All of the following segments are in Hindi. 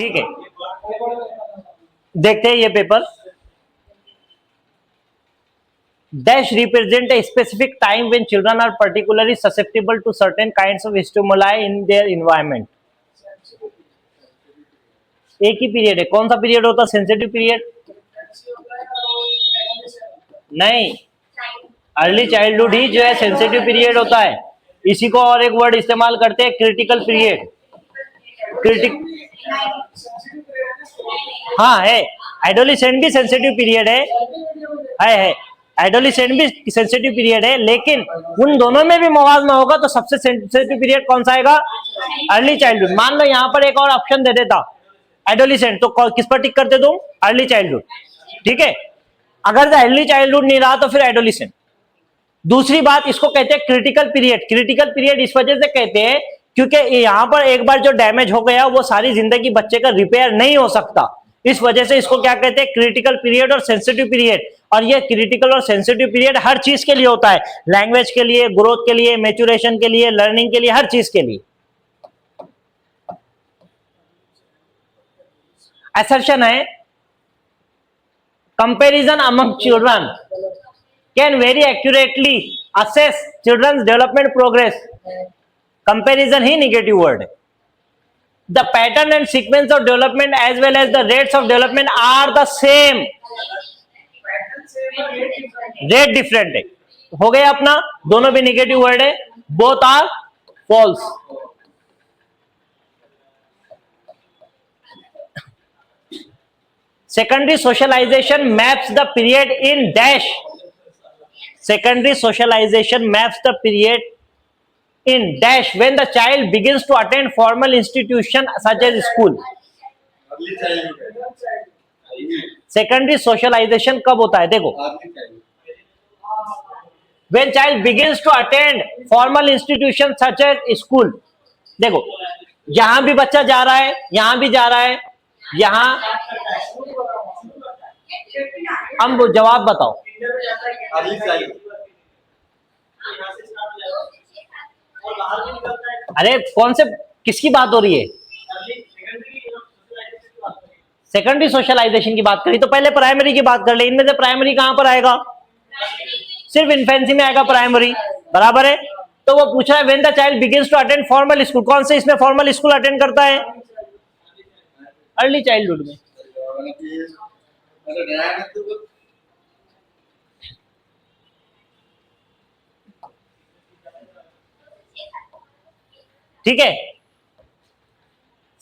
ठीक है, देखते हैं ये paper. Dash represent a specific time when children are particularly susceptible to certain kinds of stimuli in their environment. एक ही पीरियड है, कौन सा पीरियड होता है? सेंसिटिव पीरियड नहीं, अर्ली चाइल्डहुड ही जो है सेंसिटिव पीरियड होता है। इसी को और एक वर्ड इस्तेमाल करते हैं, क्रिटिकल पीरियड। हाँ है, एडोलेसेंट भी सेंसिटिव पीरियड है एडोलेसेंट भी सेंसिटिव पीरियड है, लेकिन उन दोनों में भी मुवाजना होगा तो सबसे सेंसिटिव पीरियड कौन सा आएगा? Early childhood. मान लो यहाँ पर एक और ऑप्शन दे देता एडोलेसेंट, तो किस पर टिक करते तुम? Early childhood. ठीक है, अगर अर्ली चाइल्डहुड नहीं रहा तो फिर एडोलेसेंट। दूसरी बात, इसको कहते हैं क्रिटिकल पीरियड। क्रिटिकल पीरियड इस वजह से कहते हैं क्योंकि यहां पर एक बार जो डैमेज हो गया वो सारी जिंदगी बच्चे का रिपेयर नहीं हो सकता, इस वजह से इसको क्या कहते हैं? क्रिटिकल पीरियड और सेंसिटिव पीरियड। और ये क्रिटिकल और सेंसिटिव पीरियड हर चीज के लिए होता है, लैंग्वेज के लिए, ग्रोथ के लिए, मैच्योरेशन के लिए, लर्निंग के लिए, हर चीज के लिए। असर्शन है, comparison among children can very accurately assess children's development progress. Comparison ही नेगेटिव वर्ड है। The pattern and sequence of development as well as the rates of development are the same. Rate different है, हो गया अपना, दोनों भी नेगेटिव वर्ड है, both are false. Secondary socialization maps the period in dash. Secondary socialization maps the period in dash when the child begins to attend formal institution such as school. Secondary socialization कब होता है? देखो, when child begins to attend formal institution such as school. देखो, यहां भी बच्चा जा रहा है, यहां भी जा रहा है, यहां हम जवाब बताओ। अरे कौन से, किसकी बात हो रही है? सेकेंडरी सोशलाइजेशन की बात करी तो पहले प्राइमरी की बात कर ले। इनमें से प्राइमरी कहां पर आएगा? सिर्फ इन्फेंसी में आएगा प्राइमरी, बराबर है। तो वो पूछ रहा है when the child begins to attend formal school, कौन से इसमें फॉर्मल स्कूल अटेंड करता है? अर्ली चाइल्डहुड में। ठीक है,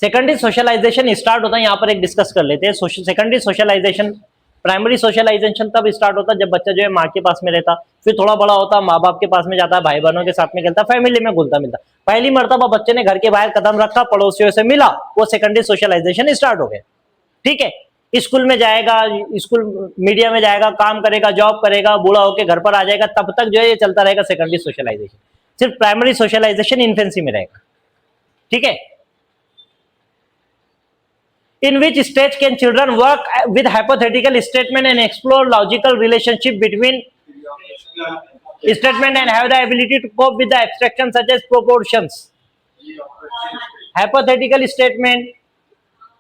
सेकेंडरी सोशलाइजेशन स्टार्ट होता है, यहां पर एक डिस्कस कर लेते हैं। सेकेंडरी सोशलाइजेशन, प्राइमरी सोशलाइजेशन तब स्टार्ट होता है जब बच्चा जो है माँ के पास में रहता, फिर थोड़ा बड़ा होता, माँ बाप के पास में जाता, भाई बहनों के साथ में खेलता, फैमिली में घुलता मिलता। पहली मर्तबा बच्चे ने घर के बाहर कदम रखा, पड़ोसियों से मिला, वो सेकेंडरी सोशलाइजेशन स्टार्ट हो गया। ठीक है, स्कूल में जाएगा, स्कूल मीडिया में जाएगा, काम करेगा, जॉब करेगा, बूढ़ा होकर घर पर आ जाएगा, तब तक जो है ये चलता रहेगा सेकेंडरी सोशलाइजेशन। सिर्फ प्राइमरी सोशलाइजेशन इन्फेंसी में रहेगा। ठीक है, in which stage can children work with hypothetical statement and explore logical relationship between statement and have the ability to cope with the abstraction such as proportions. Hypothetical statement,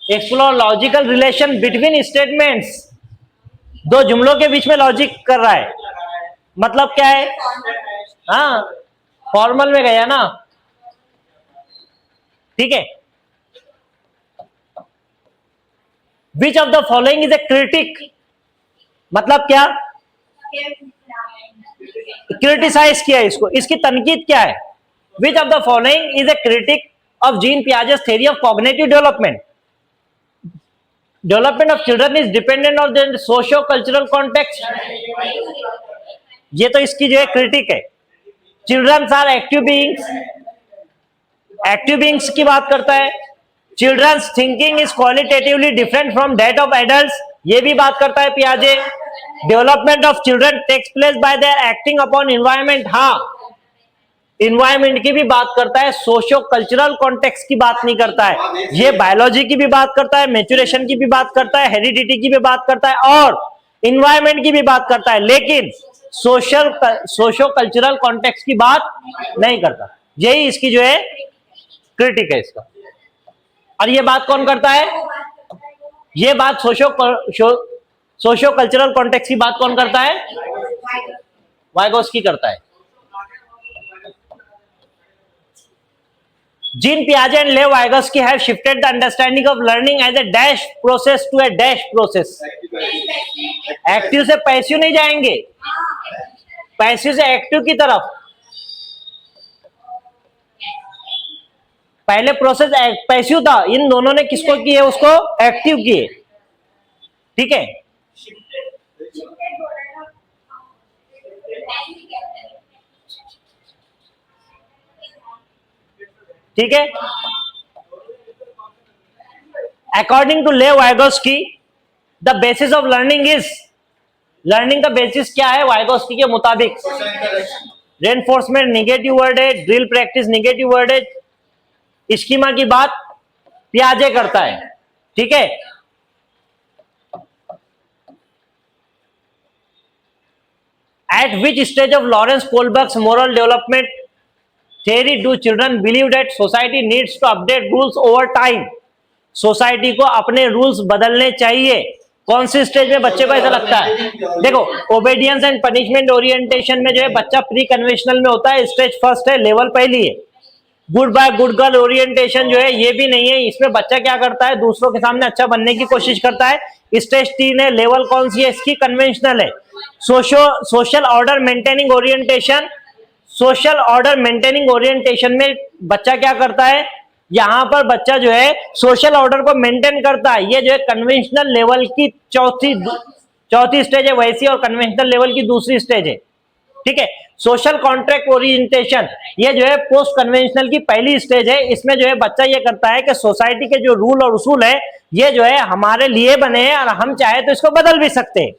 explore logical relation between statements, दो जुमलों के बीच में लॉजिक कर रहा है, मतलब क्या है? हाँ, फॉर्मल में गया ना। ठीक है, Which of the following is a critic, मतलब क्या? क्रिटिसाइज किया इसको, इसकी तनकीद क्या है? Which of the following is a critic of Jean Piaget's theory of cognitive development? Development of children is dependent on their socio-cultural context. ये तो इसकी जो है क्रिटिक है। Children are active beings, active beings की बात करता है। Children's thinking is qualitatively different from that of adults, ये भी बात करता है पियाजे। Development of children takes place by their acting upon environment, हाँ इन्वायरमेंट की भी बात करता है, सोशियो कल्चरल कॉन्टेक्स्ट की बात नहीं करता है। ये बायोलॉजी की भी बात करता है, मैच्योरेशन की भी बात करता है, हेरिडिटी की भी बात करता है और इन्वायरमेंट की भी बात करता है, लेकिन सोशियो कल्चरल कॉन्टेक्स्ट की बात नहीं करता। यही इसकी जो है क्रिटिक है इसका। और ये बात कौन करता है? ये बात सोशो कल्चरल कॉन्टेक्स्ट की बात कौन करता है? वाइगोस्की करता है। Jean Piaget and Lev Vygotsky have shifted the understanding of learning as a dash process to a dash process. Active से पैसिव नहीं जाएंगे, पैसिव से एक्टिव की तरफ। पहले प्रोसेस पैसिव था, इन दोनों ने किसको किए? उसको एक्टिव किए। ठीक है, ठीक है। अकॉर्डिंग टू लेव Vygotsky the basis of learning is, learning का बेसिस क्या है वाइगोस्की के मुताबिक? रेनफोर्समेंट निगेटिव वर्ड है, ड्रिल प्रैक्टिस निगेटिव वर्ड है, स्कीमा की बात पियाजे करता है। ठीक है, eight which stage of Lawrence Kohlberg's moral development theory do children believe that society needs to update rules over time? Society को अपने रूल्स बदलने चाहिए। कौन सी स्टेज में बच्चे को ऐसा लगता है? देखो, ओबेडियंस एंड पनिशमेंट ओरिएंटेशन में जो है बच्चा प्री कन्वेंशनल में होता है, स्टेज फर्स्ट है, लेवल पहली है। Good boy good girl orientation जो है ये भी नहीं है, इसमें बच्चा क्या करता है? दूसरों के सामने अच्छा बनने की कोशिश करता है। स्टेज 3 है, लेवल कौन सी है इसकी? कन्वेंशनल है। Social order maintaining orientation, social order maintaining orientation में बच्चा क्या करता है? यहां पर बच्चा जो है सोशल ऑर्डर को मेंटेन करता है। ये जो है कन्वेंशनल लेवल की चौथी स्टेज है वैसी, और कन्वेंशनल लेवल की दूसरी स्टेज है। ठीक है, सोशल कॉन्ट्रैक्ट ओरिएंटेशन ये जो है पोस्ट कन्वेंशनल की पहली स्टेज है। इसमें जो है बच्चा ये करता है कि सोसाइटी के जो रूल और उसूल है ये जो है हमारे लिए बने हैं और हम चाहे तो इसको बदल भी सकते हैं।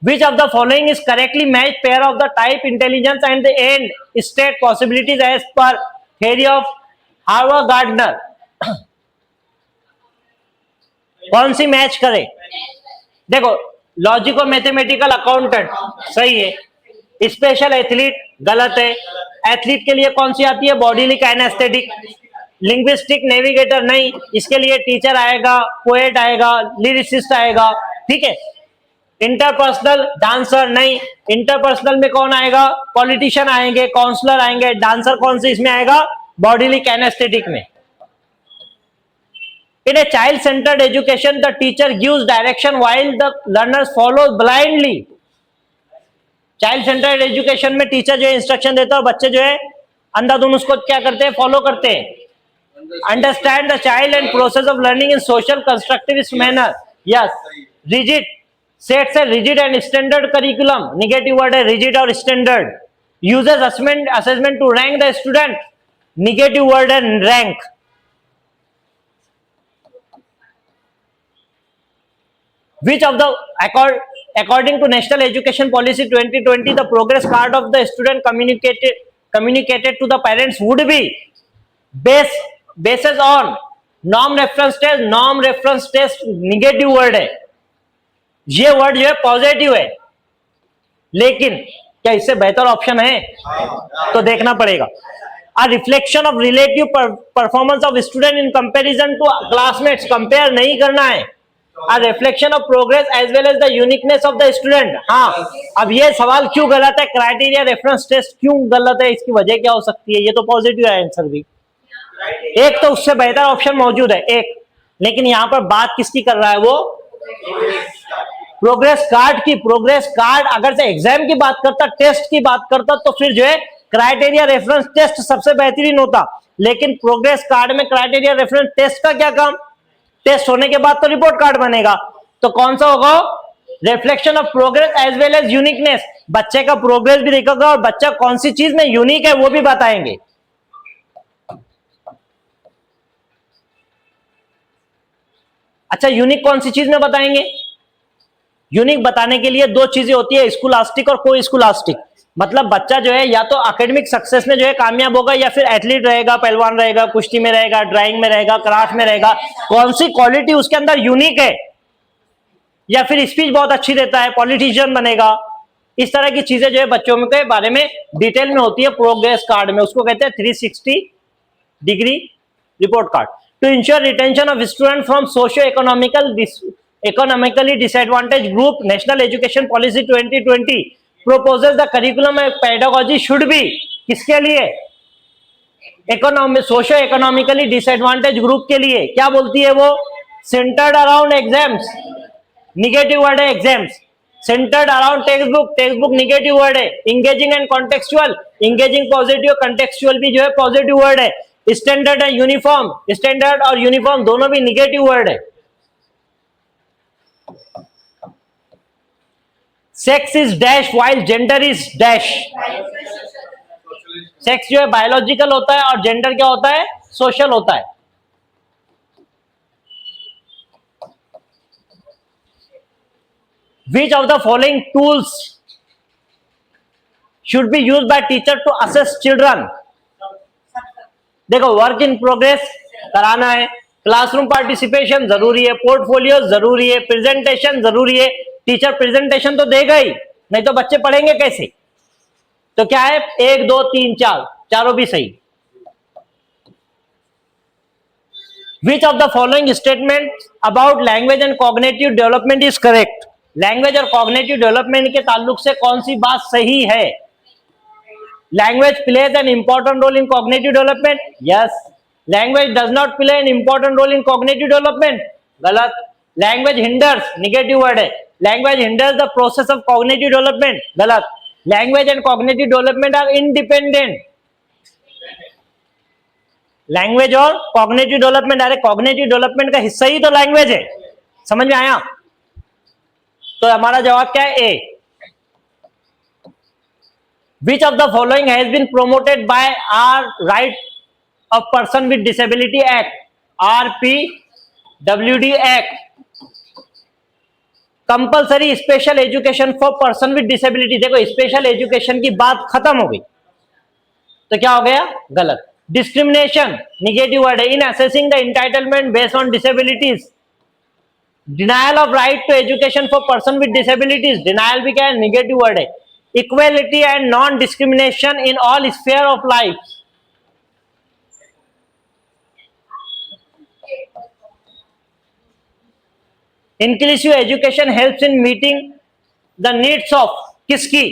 Which of the following is correctly matched pair of the type, intelligence and the end state possibilities as per theory of Howard Gardner? कौन सी मैच करे? देखो, लॉजिको मैथमेटिकल अकाउंटेंट सही है, स्पेशल एथलीट गलत है। एथलीट के लिए कौन सी आती है? Bodily kinaesthetic. लिंग्विस्टिक नेविगेटर नहीं, इसके लिए टीचर आएगा, पोएट आएगा, लिरिसिस्ट आएगा। ठीक है, इंटरपर्सनल डांसर नहीं, इंटरपर्सनल में कौन आएगा? पॉलिटिशियन आएंगे, काउंसलर आएंगे। डांसर कौन सी इसमें आएगा? बॉडीली काइनेस्थेटिक में। In a child centred education the teacher gives direction while the learners follow blindly. Child centred education में टीचर जो है इंस्ट्रक्शन देता है और बच्चे जो है अंधाधुंध उसको क्या करते हैं? फॉलो करते हैं। Understand the child and process of learning in social constructivist manner. Yes, rigid sets है, rigid and standard curriculum, negative word है रिजिड और standard. Uses assessment to rank the student, negative word है rank. Which of the according to National Education Policy 2020 the progress card of the student communicated to the parents would be basis on norm reference test। norm reference test negative word है, ये वर्ड जो है पॉजिटिव है, लेकिन क्या इससे बेहतर ऑप्शन है? तो देखना पड़ेगा। A reflection of relative performance of student in comparison to classmates, compare नहीं करना है। A reflection of progress as well as the uniqueness of the student. हाँ, अब ये सवाल क्यों गलत है? क्राइटेरिया रेफरेंस टेस्ट क्यों गलत है? इसकी वजह क्या हो सकती है? ये तो पॉजिटिव है आंसर भी, एक तो उससे बेहतर ऑप्शन मौजूद है एक, लेकिन यहां पर बात किसकी कर रहा है? वो प्रोग्रेस कार्ड की। प्रोग्रेस कार्ड अगर से एग्जाम की बात करता, टेस्ट की बात करता, तो फिर जो है क्राइटेरिया रेफरेंस टेस्ट सबसे बेहतरीन होता। लेकिन प्रोग्रेस कार्ड में क्राइटेरिया रेफरेंस टेस्ट का क्या काम? टेस्ट होने के बाद तो रिपोर्ट कार्ड बनेगा। तो कौन सा होगा? Reflection of progress as well as uniqueness. बच्चे का प्रोग्रेस भी देखेगा और बच्चा कौन सी चीज में यूनिक है वो भी बताएंगे। अच्छा, यूनिक कौन सी चीज में बताएंगे? यूनिक बताने के लिए दो चीजें होती है, स्कूलास्टिक और को स्कूलास्टिक। मतलब बच्चा जो है या तो एकेडमिक सक्सेस में जो है कामयाब होगा, या फिर एथलीट रहेगा, पहलवान रहेगा, कुश्ती में रहेगा, ड्राइंग में रहेगा, क्राफ्ट में रहेगा। कौन सी क्वालिटी उसके अंदर यूनिक है? या फिर स्पीच बहुत अच्छी देता है, पॉलिटिशियन बनेगा, इस तरह की चीजें जो है बच्चों के बारे में डिटेल में होती है प्रोग्रेस कार्ड में, उसको कहते हैं 360 degree report card. To ensure retention of student from socio economically disadvantage group, national education policy 2020 proposes the curriculum and pedagogy should be, किसके लिए? सोशियो इकोनॉमिकली डिसएडवांटेज ग्रुप के लिए। क्या बोलती है वो? Centred around exams, negative word है exams. Centred around text book, text book negative word है। Engaging and contextual, engaging positive, contextual भी जो है पॉजिटिव वर्ड है। स्टैंडर्ड एंड यूनिफॉर्म, स्टैंडर्ड और यूनिफॉर्म दोनों भी निगेटिव वर्ड है। Sex is dash while gender is dash. Sex जो है बायोलॉजिकल होता है और जेंडर क्या होता है? सोशल होता है। Which of the following tools should be used by teacher to assess children? देखो, वर्क इन प्रोग्रेस कराना है, क्लासरूम पार्टिसिपेशन जरूरी है, पोर्टफोलियो जरूरी है, प्रेजेंटेशन जरूरी है। टीचर प्रेजेंटेशन तो देगा ही, नहीं तो बच्चे पढ़ेंगे कैसे? तो क्या है? 1 2 3 4, चारों भी सही। Which of the following statements about language and cognitive development is correct? Language और कॉग्निटिव डेवलपमेंट के ताल्लुक से कौन सी बात सही है? Language plays an important role in cognitive development, yes. Language does not play an important role in cognitive development, गलत। लैंग्वेज हिंडर्स, निगेटिव वर्ड है। Language hinders the process of cognitive development, गलत। Language and cognitive development are independent. Language और कॉग्निटिव डेवलपमेंट, अरे कॉग्निटिव डेवलपमेंट का हिस्सा ही तो लैंग्वेज है। समझ में आया? तो हमारा जवाब क्या है? A. Which of the following has been promoted by R right of person with disability act, RPWD act. Compulsory special education for person with disability, देखो स्पेशल एजुकेशन की बात खत्म हो गई, तो क्या हो गया? गलत। डिस्क्रिमिनेशन, निगेटिव वर्ड है। In assessing the entitlement based on disabilities, denial of right to education for person with disabilities, denial भी क्या है? निगेटिव वर्ड है। Equality and non discrimination in all sphere of life, inclusive education helps in meeting the needs of, किसकी?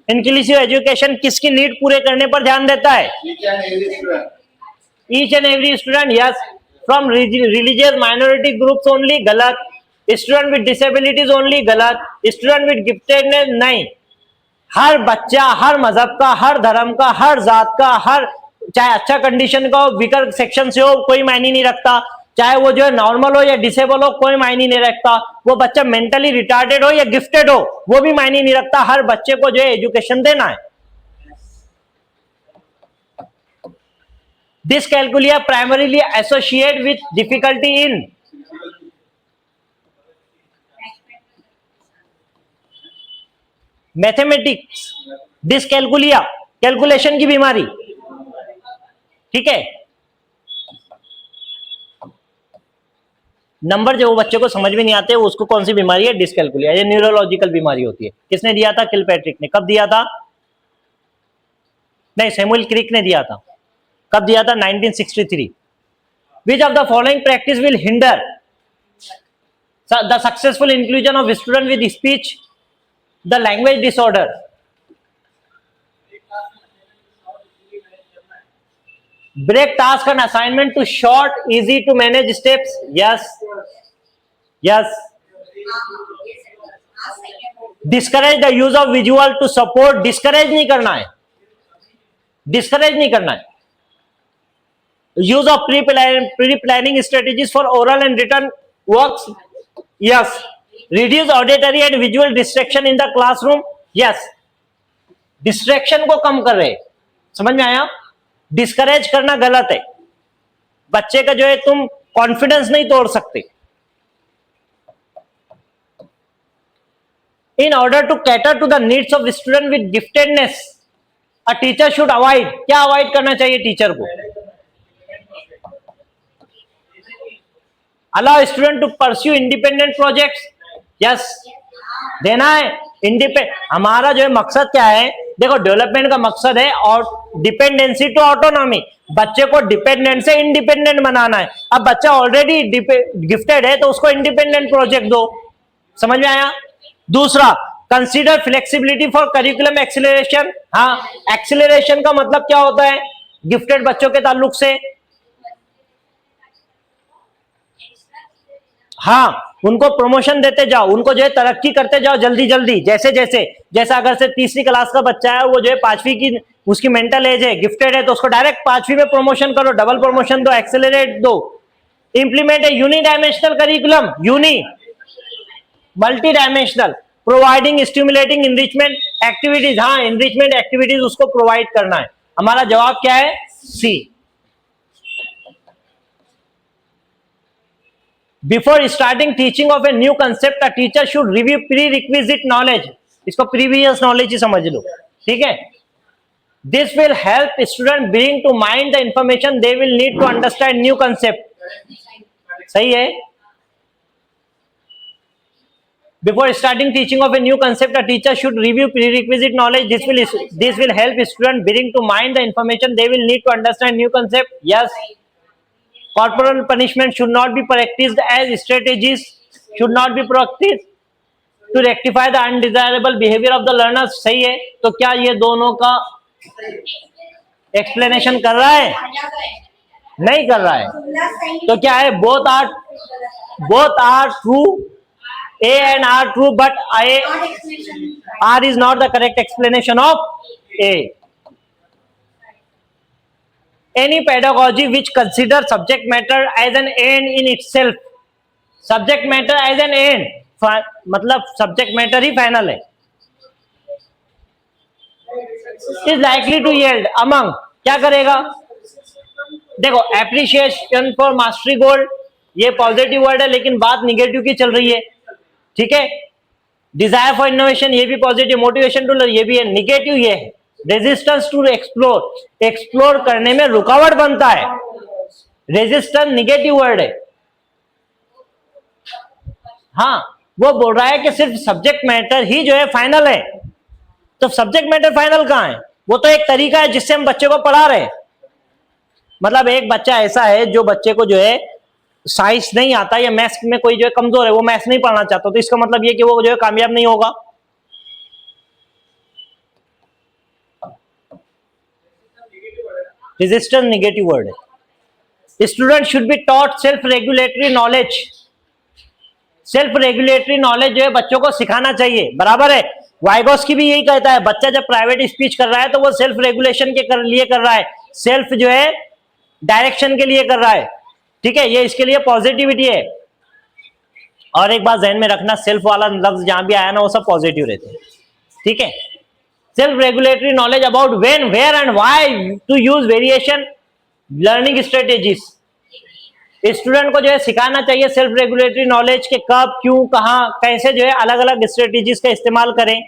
इंक्लूसिव एजुकेशन किसकी नीड पूरे करने पर ध्यान देता है? Each and every student, yes. From religious minority groups only, गलत। स्टूडेंट विद डिसेबिलिटीज ओनली, गलत। स्टूडेंट विद गिफ्टेडनेस, नहीं। हर बच्चा, हर मजहब का, हर धर्म का, हर जात का, हर चाहे अच्छा कंडीशन का हो, वीकर सेक्शन से हो, कोई मायने नहीं रखता। चाहे वो जो है नॉर्मल हो या डिसेबल हो, कोई मायने नहीं रखता। वो बच्चा मेंटली रिटार्डेड हो या गिफ्टेड हो, वो भी मायने नहीं रखता। हर बच्चे को जो है एजुकेशन देना है। Dyscalculia primarily associated with difficulty in mathematics. Dyscalculia, calculation की बीमारी, ठीक है। नंबर जो बच्चे को समझ में नहीं आते, उसको कौन सी बीमारी है? डिस्कैलकुलिया। ये न्यूरोलॉजिकल बीमारी होती है। किसने दिया था? किलपैट्रिक ने। कब दिया था? नहीं, सैमुअल क्रिक ने दिया था। कब दिया था? 1963। Which of the following practice will hinder the successful inclusion of student with speech, the language disorder? Break task and assignment to short, easy to manage steps, yes, yes. Discourage the use of visual to support, discourage नहीं करना है, discourage नहीं करना है। Use of pre-planning strategies for oral and written works, yes. Reduce auditory and visual distraction in the classroom, yes. Distraction को कम कर रहे, समझ में आया? डिस्करेज करना गलत है। बच्चे का जो है तुम कॉन्फिडेंस नहीं तोड़ सकते। In order to cater to the needs of student with giftedness, a teacher should avoid, क्या अवॉइड करना चाहिए टीचर को? Allow student to pursue independent projects, yes, देना है। इंडिपेंड, हमारा जो है मकसद क्या है, देखो डेवलपमेंट का मकसद है और डिपेंडेंसी टू ऑटोनॉमी, बच्चे को डिपेंडेंट से इंडिपेंडेंट बनाना है। अब बच्चा ऑलरेडी गिफ्टेड है तो उसको इंडिपेंडेंट प्रोजेक्ट दो। समझ में आया? दूसरा, consider flexibility for curriculum acceleration. हाँ, एक्सीलरेशन का मतलब क्या होता है गिफ्टेड बच्चों के ताल्लुक से? हाँ, उनको प्रमोशन देते जाओ, उनको जो है तरक्की करते जाओ जल्दी जल्दी, जैसे जैसे जैसा अगर से तीसरी क्लास का बच्चा है, वो जो है पांचवी की उसकी मेंटल एज है, गिफ्टेड है, तो उसको डायरेक्ट पांचवी में प्रमोशन करो, डबल प्रमोशन दो, एक्सेलरेट दो। Implement a uni dimensional curriculum, uni multi dimensional, providing stimulating enrichment activities. हाँ, इनरिचमेंट एक्टिविटीज उसको प्रोवाइड करना है। हमारा जवाब क्या है? C. Before starting teaching of a new concept a teacher should review prerequisite knowledge. इसको प्रीवियस नॉलेज ही समझ लो, ठीक है। This will help student bring to mind the information they will need to understand new concept. सही है। Before starting teaching of a new concept, a teacher should review prerequisite knowledge. This will help student bring to mind the information they will need to understand new concept. Yes. Corporal punishment should not be practiced as strategies. Should not be practiced to rectify the undesirable behavior of the learners. सही है। तो क्या ये दोनों का एक्सप्लेनेशन कर रहा है? नहीं कर रहा है। तो क्या है? both are true. A and R true, but R is not the correct explanation of A. Any pedagogy which considers subject matter as an end in itself, subject matter as an end, मतलब subject matter ही final है, is likely to yield among, क्या करेगा? देखो, appreciation for mastery goal, ये पॉजिटिव वर्ड है लेकिन बात निगेटिव की चल रही है, ठीक है। डिजायर फॉर इनोवेशन, ये भी पॉजिटिव, मोटिवेशन टू लर्न, ये भी है। निगेटिव ये है रेजिस्टेंस टू एक्सप्लोर, एक्सप्लोर करने में रुकावट बनता है। रेजिस्टेंस निगेटिव वर्ड है। हाँ, वो बोल रहा है कि सिर्फ सब्जेक्ट मैटर ही जो है फाइनल है। तो सब्जेक्ट मैटर फाइनल कहाँ है? वो तो एक तरीका है जिससे हम बच्चे को पढ़ा रहे हैं। मतलब एक बच्चा ऐसा है जो बच्चे को जो है साइंस नहीं आता या मैथ्स में कोई जो है कमजोर है, वो मैथ्स नहीं पढ़ना चाहता, तो इसका मतलब ये कि वो जो है कामयाब नहीं होगा। रेजिस्टेंस निगेटिव वर्ड है। Student should be taught self regulatory knowledge. Self regulatory knowledge जो है बच्चों को सिखाना चाहिए, बराबर है। वाइगोस्की भी यही कहता है, बच्चा जब प्राइवेट स्पीच कर रहा है तो वो सेल्फ रेगुलेशन के लिए कर रहा है, सेल्फ जो है डायरेक्शन के लिए कर रहा है, ठीक है। ये इसके लिए पॉजिटिविटी है। और एक बात ध्यान में रखना, सेल्फ वाला लफ्ज जहां भी आया ना वो सब पॉजिटिव रहते हैं, ठीक है। Self regulatory knowledge about when, where and why to use variation learning strategies. Student को जो है सिखाना चाहिए सेल्फ रेगुलेटरी नॉलेज के कब, क्यों, कहां, कैसे जो है अलग अलग स्ट्रेटेजीज का इस्तेमाल करें।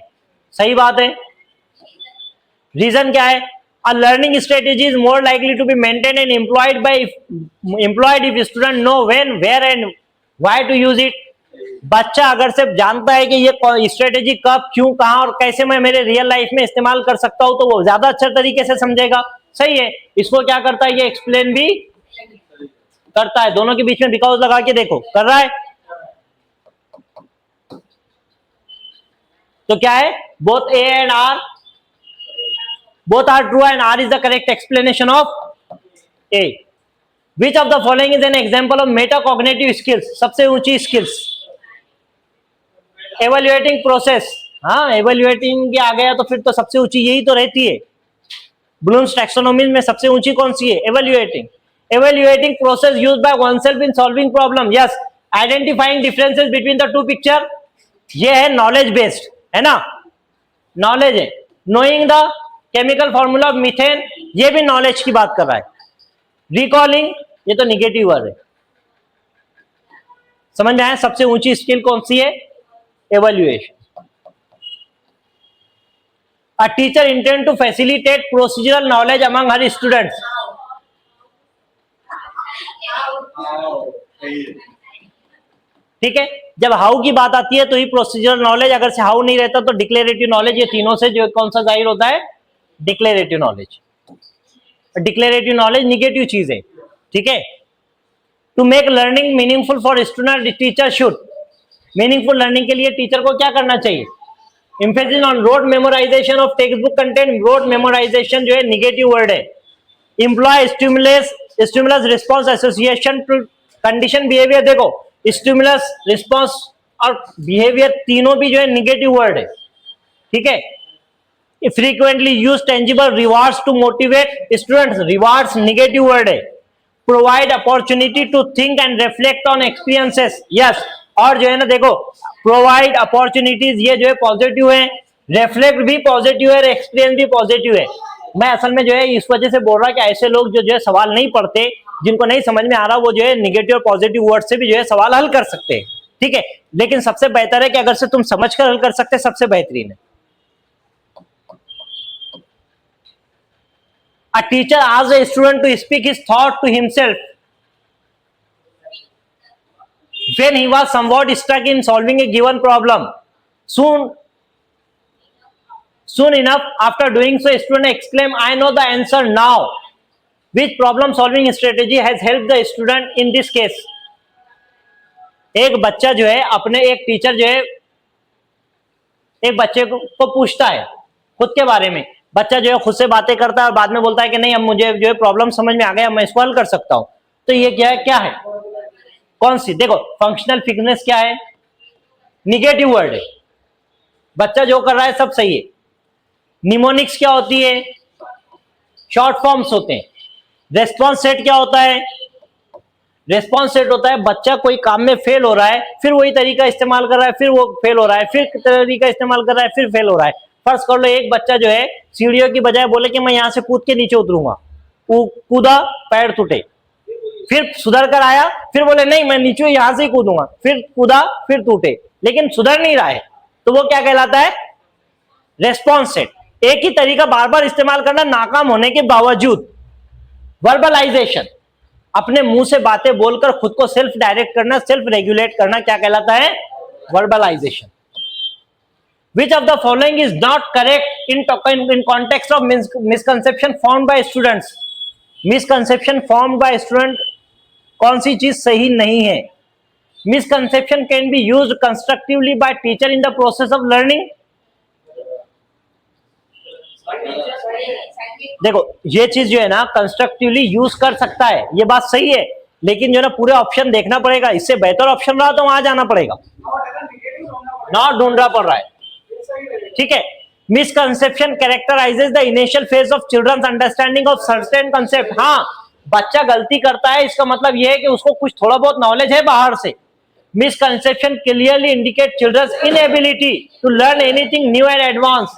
सही बात है। रीजन क्या है? A learning strategy is more likely to be maintained and employed if student know when, where and why to use it. बच्चा अगर सिर्फ जानता है कि ये स्ट्रेटेजी कब, क्यों, कहां और कैसे मैं मेरे रियल लाइफ में इस्तेमाल कर सकता हूं, तो वो ज्यादा अच्छा तरीके से समझेगा। सही है। इसको क्या करता है? ये एक्सप्लेन भी करता है। दोनों के बीच में बिकॉज लगा के देखो, कर रहा है। तो क्या है? Both A and R, both are true and R is the correct explanation of A. Which of the following is an example of metacognitive skills? सबसे ऊंची skills, evaluating process। हाँ, evaluating के आ गया तो फिर तो सबसे ऊंची यही तो रहती है। ब्लूम्स टैक्सोनॉमी में सबसे ऊंची कौन सी है? evaluating process used by oneself in solving problem। yes, identifying differences between the two picture, ये है knowledge based, है ना, knowledge है। knowing the chemical formula of methane, ये भी नॉलेज की बात कर रहा है। रिकॉलिंग, ये तो निगेटिव वर्ड है। समझ में आया? सबसे ऊंची स्किल कौन सी है? Evaluation. A teacher intend to facilitate procedural knowledge among her students. ठीक है, जब हाउ की बात आती है तो ही प्रोसीजरल नॉलेज, अगर से हाउ नहीं रहता तो डिक्लेरेटिव नॉलेज, ये तीनों से जो कौन सा जाहिर होता है, declarative knowledge. Declarative knowledge negative चीज है, ठीक है। To make learning meaningful for student, teacher should, meaningful learning के लिए टीचर को क्या करना चाहिए, emphasis on rote memorisation of text book content. Rote memorisation जो है निगेटिव वर्ड है। Employ stimulus response association to condition behaviour, देखो स्टिमुलस, रिस्पॉन्स और बिहेवियर तीनों भी जो है निगेटिव वर्ड है, ठीक है। Frequently use tangible rewards to motivate students, rewards negative word है। Provide opportunity to think and reflect on experiences, yes. और जो है ना देखो, प्रोवाइड अपॉर्चुनिटीज ये जो है पॉजिटिव है, रिफ्लेक्ट भी पॉजिटिव है, एक्सपीरियंस भी पॉजिटिव है। मैं असल में जो है इस वजह से बोल रहा कि ऐसे लोग जो है सवाल नहीं पढ़ते, जिनको नहीं समझ में आ रहा, वो जो है निगेटिव और पॉजिटिव वर्ड से भी जो है सवाल हल कर सकते हैं, ठीक है। लेकिन सबसे बेहतर है कि अगर से तुम समझ कर हल कर सकते, सबसे बेहतरीन है। A teacher asks a student to speak his thought to himself when he was somewhat stuck in solving a given problem. Soon enough, after doing so, a student exclaimed, "I know the answer now." Which problem solving strategy has helped the student in this case? एक बच्चा जो है अपने, एक टीचर जो है एक बच्चे को पूछता है खुद के बारे में। बच्चा जो है खुद से बातें करता है और बाद में बोलता है कि नहीं, अब मुझे जो है प्रॉब्लम समझ में आ गया, मैं इसको हल कर सकता हूं। तो ये क्या है कौन सी, देखो फंक्शनल फिटनेस क्या है, निगेटिव वर्ड है। बच्चा जो कर रहा है सब सही है। निमोनिक्स क्या होती है, शॉर्ट फॉर्म्स होते हैं। रेस्पॉन्स सेट क्या होता है, रेस्पॉन्स सेट होता है बच्चा कोई काम में फेल हो रहा है, फिर वही तरीका इस्तेमाल कर रहा है, फिर वो फेल हो रहा है, फिर तरीका इस्तेमाल कर रहा है, फिर फेल हो रहा है। फर्स्ट कर लो, एक बच्चा जो है सीढ़ियों की बजाय बोले कि मैं यहां से कूद के नीचे उतरूंगा, कूदा, पैर टूटे, फिर सुधर कर आया, फिर बोले नहीं मैं नीचे यहां से ही कूदूंगा, फिर कूदा, फिर टूटे, लेकिन सुधर नहीं रहा है, तो वो क्या कहलाता है, रेस्पॉन्स सेट। एक ही तरीका बार बार इस्तेमाल करना नाकाम होने के बावजूद। वर्बलाइजेशन, अपने मुंह से बातें बोलकर खुद को सेल्फ डायरेक्ट करना, सेल्फ रेगुलेट करना, क्या कहलाता है, वर्बलाइजेशन। Which of the following is not correct in context of misconception formed by students? Misconception formed by student, कौन सी चीज सही नहीं है? Misconception can be used constructively by teacher in the process of learning. देखो ये चीज जो है ना कंस्ट्रक्टिवली यूज कर सकता है, ये बात सही है, लेकिन जो है ना पूरे ऑप्शन देखना पड़ेगा। इससे बेहतर ऑप्शन रहा तो वहां जाना पड़ेगा, ना ढूंढना पड़ रहा है, ठीक है। Misconception characterises the initial phase of children's understanding of certain concept. हाँ, बच्चा गलती करता है, इसका मतलब यह है कि उसको कुछ थोड़ा बहुत नॉलेज है बाहर से। Misconception clearly indicate children's inability to learn anything new and advance.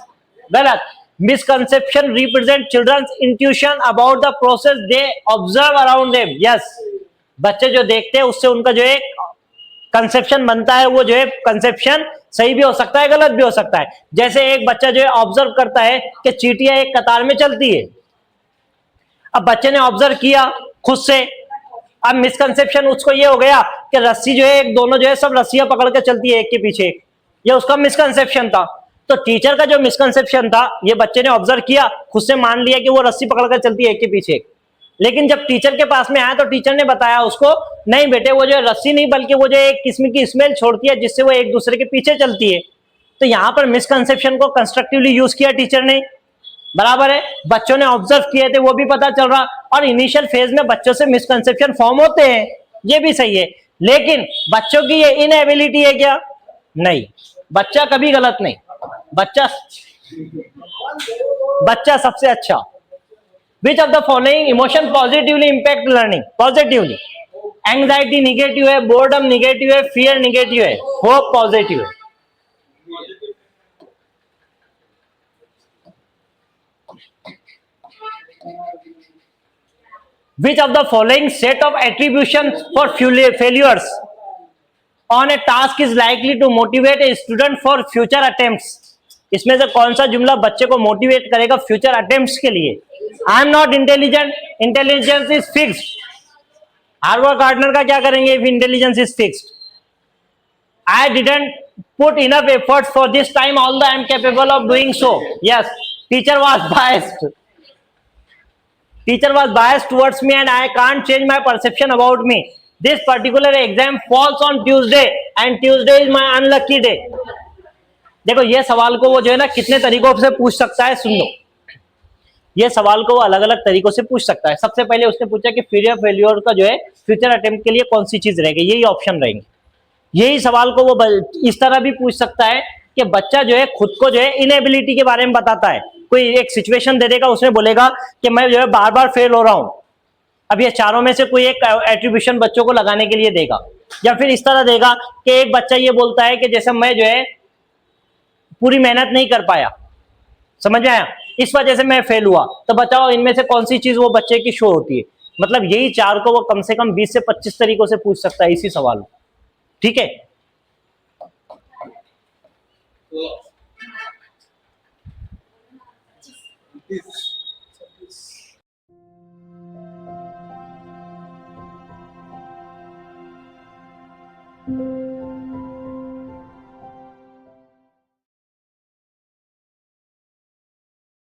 गलत। Misconception represent children's intuition about the process they observe around them. Yes, बच्चे जो देखते हैं उससे उनका जो है कंसेप्शन बनता है, वो जो है कंसेप्शन सही भी हो सकता है, गलत भी हो सकता है। जैसे एक बच्चा जो है ऑब्जर्व करता है कि चींटियां एक कतार में चलती है, अब बच्चे ने ऑब्जर्व किया खुद से, अब मिसकंसेप्शन उसको ये हो गया कि रस्सी जो है एक दोनों जो है सब रस्सियां पकड़ के चलती है एक के पीछे एक, ये उसका मिसकंसेप्शन था। तो टीचर का जो मिसकंसेप्शन था, ये बच्चे ने ऑब्जर्व किया, खुद से मान लिया कि वो रस्सी पकड़ कर चलती है एक के पीछे एक। लेकिन जब टीचर के पास में आया तो टीचर ने बताया उसको, नहीं बेटे वो जो रस्सी नहीं बल्कि वो जो एक किस्म की स्मेल छोड़ती है जिससे वो एक दूसरे के पीछे चलती है। तो यहां पर मिसकंसेप्शन को कंस्ट्रक्टिवली यूज किया टीचर ने, बराबर है। बच्चों ने ऑब्जर्व किए थे, वो भी पता चल रहा, और इनिशियल फेज में बच्चों से मिसकंसेप्शन फॉर्म होते हैं, ये भी सही है। लेकिन बच्चों की ये इनएबिलिटी है क्या? नहीं, बच्चा कभी गलत नहीं, बच्चा सबसे अच्छा। Which of the following emotion positively impact learning? Positively. Anxiety negative है, बोर्डम निगेटिव है, फियर निगेटिव है, होप पॉजिटिव है। Which of the following set of attributions for failures on a task is likely to motivate a student for future attempts? इसमें से कौन सा जुमला बच्चे को मोटिवेट करेगा फ्यूचर अटेम्प्ट्स के लिए? I am not intelligent, intelligence is fixed. Harvard gardener का क्या करेंगे if intelligence is fixed? I didn't put enough efforts for this time, although I am capable of doing so. Yes, teacher was biased. Teacher was biased towards me and I can't change my perception about me. This particular exam falls on Tuesday and Tuesday is my unlucky day. देखो ये सवाल को वो जो है ना कितने तरीकों से पूछ सकता है, सुन लो। ये सवाल को वो अलग अलग तरीकों से पूछ सकता है। सबसे पहले उसने पूछा कि फियर ऑफ फेल्योर का जो है फ्यूचर अटेम्प्ट के लिए कौन सी चीज रहेगी, यही ऑप्शन रहेंगे। यही सवाल को वो इस तरह भी पूछ सकता है कि बच्चा जो है खुद को जो है इनएबिलिटी के बारे में बताता है। कोई एक सिचुएशन दे देगा, उसमें बोलेगा कि मैं जो है बार बार फेल हो रहा हूं। अब ये चारों में से कोई एक एट्रीब्यूशन बच्चों को लगाने के लिए देगा, या फिर इस तरह देगा कि एक बच्चा ये बोलता है कि जैसे मैं जो है पूरी मेहनत नहीं कर पाया, समझ में आया, इस वजह से मैं फेल हुआ। तो बताओ इनमें से कौन सी चीज वो बच्चे की शो होती है। मतलब यही चार को वो कम से कम 20 से 25 तरीकों से पूछ सकता है इसी सवाल। ठीक है, Yes.